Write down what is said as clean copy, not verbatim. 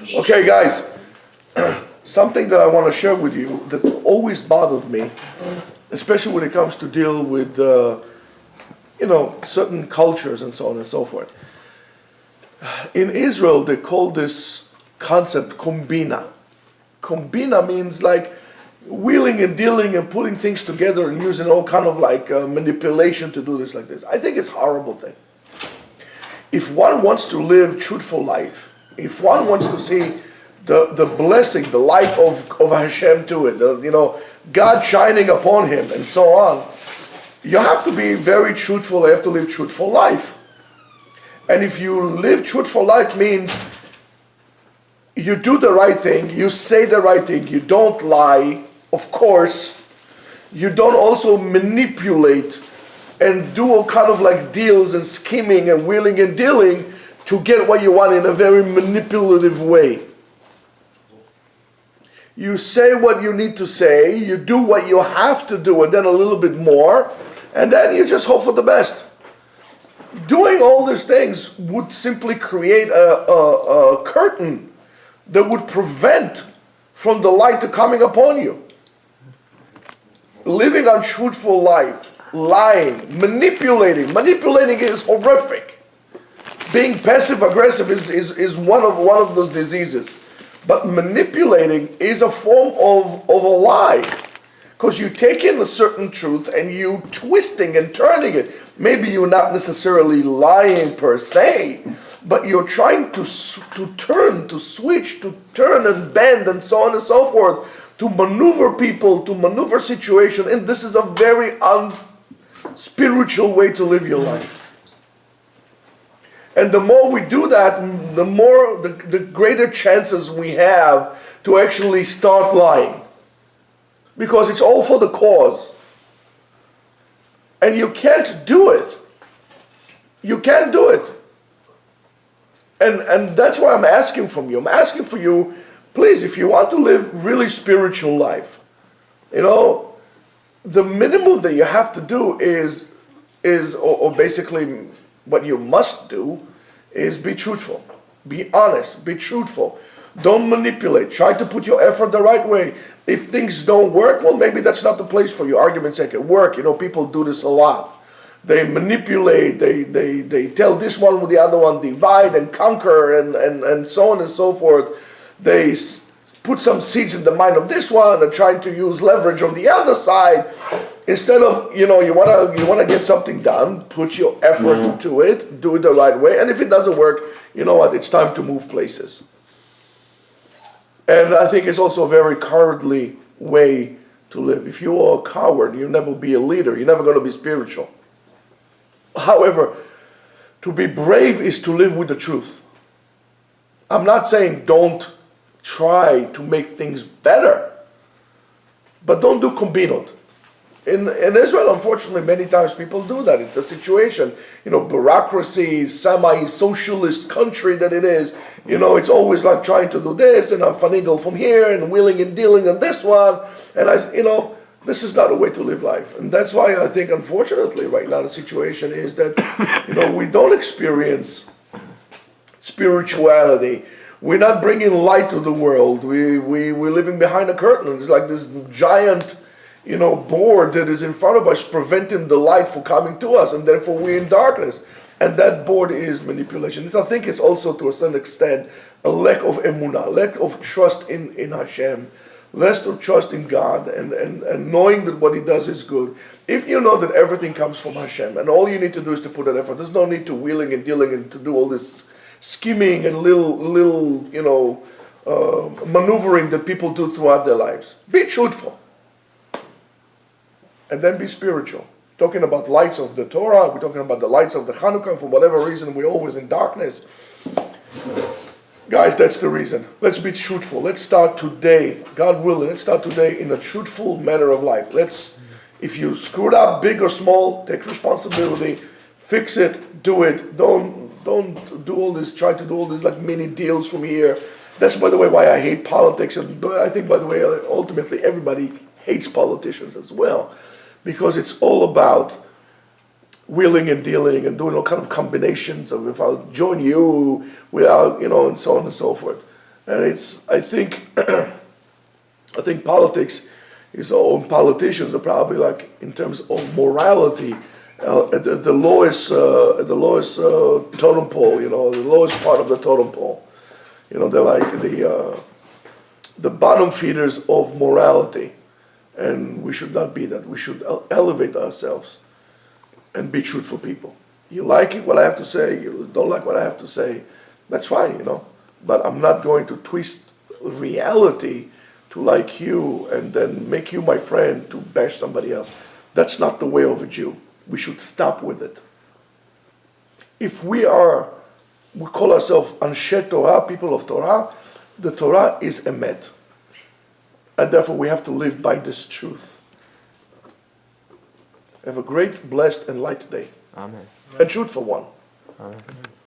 Okay, guys, something that I want to share with you that always bothered me, especially when it comes to deal with, certain cultures and so on and so forth. In Israel, they call this concept kombina. Kombina means like wheeling and dealing and putting things together and using all kind of like manipulation to do this like this. I think it's a horrible thing. If one wants to live truthful life, if one wants to see the blessing, the light of Hashem to it, God shining upon him and so on, you have to be very truthful. You have to live truthful life. And if you live truthful life means you do the right thing, you say the right thing, you don't lie, of course, you don't also manipulate and do all kind of like deals and scheming and wheeling and dealing to get what you want in a very manipulative way. You say what you need to say, you do what you have to do, and then a little bit more, and then you just hope for the best. Doing all these things would simply create a curtain that would prevent from the light to coming upon you. Living untruthful life, lying, manipulating is horrific. Being passive aggressive is one of those diseases. But manipulating is a form of a lie. Because you take in a certain truth and you twisting and turning it. Maybe you're not necessarily lying per se, but you're trying to turn, to switch, to turn and bend and so on and so forth, to maneuver people, to maneuver situation. And this is a very unspiritual way to live your life. And the more we do that, the greater chances we have to actually start lying. Because it's all for the cause. And you can't do it. You can't do it. And that's why I'm asking from you. I'm asking for you, please, if you want to live really spiritual life, the minimum that you have to do is basically what you must do is be truthful. Be honest. Be truthful. Don't manipulate. Try to put your effort the right way. If things don't work, well, maybe that's not the place for you. Argument's sake, at work, people do this a lot. They manipulate, they tell this one with the other one, divide and conquer and so on and so forth. They put some seeds in the mind of this one and try to use leverage on the other side. Instead of, you wanna get something done, put your effort into it, do it the right way. And if it doesn't work, you know what, it's time to move places. And I think it's also a very cowardly way to live. If you are a coward, you'll never be a leader. You're never going to be spiritual. However, to be brave is to live with the truth. I'm not saying don't try to make things better, but don't do combinot. In Israel, unfortunately, many times people do that. It's a situation, bureaucracy, semi-socialist country that it is. It's always like trying to do this and a finagle from here and wheeling and dealing on this one. And this is not a way to live life. And that's why I think, unfortunately, right now the situation is that, we don't experience spirituality. We're not bringing light to the world. We're living behind a curtain. It's like this giant board that is in front of us preventing the light from coming to us, and therefore we're in darkness. And that board is manipulation. I think it's also, to a certain extent, a lack of emunah, lack of trust in Hashem, less of trust in God, and knowing that what He does is good. If you know that everything comes from Hashem, and all you need to do is to put an effort, there's no need to wheeling and dealing and to do all this scheming and little maneuvering that people do throughout their lives. Be truthful. And then be spiritual. Talking about lights of the Torah, we're talking about the lights of the Hanukkah. For whatever reason, we're always in darkness. Guys, that's the reason. Let's be truthful. Let's start today, God willing, let's start today in a truthful manner of life. If you screwed up, big or small, take responsibility, fix it, do it. Don't do all this, try to do all these like mini deals from here. That's, by the way, why I hate politics. And I think, by the way, ultimately everybody hates politicians as well. Because it's all about wheeling and dealing and doing all kind of combinations of if I'll join you without, and so on and so forth. And I think, I think politics is all politicians are probably like in terms of morality at the lowest totem pole, the lowest part of the totem pole. They're like the bottom feeders of morality, and we should not be that. We should elevate ourselves and be truthful people. You like it, what I have to say. You don't like what I have to say. That's fine, But I'm not going to twist reality to like you and then make you my friend to bash somebody else. That's not the way of a Jew. We should stop with it. If we call ourselves Anshe Torah, people of Torah, the Torah is emet. And therefore we have to live by this truth. Have a great, blessed, and light day. Amen. And shoot for one. Amen.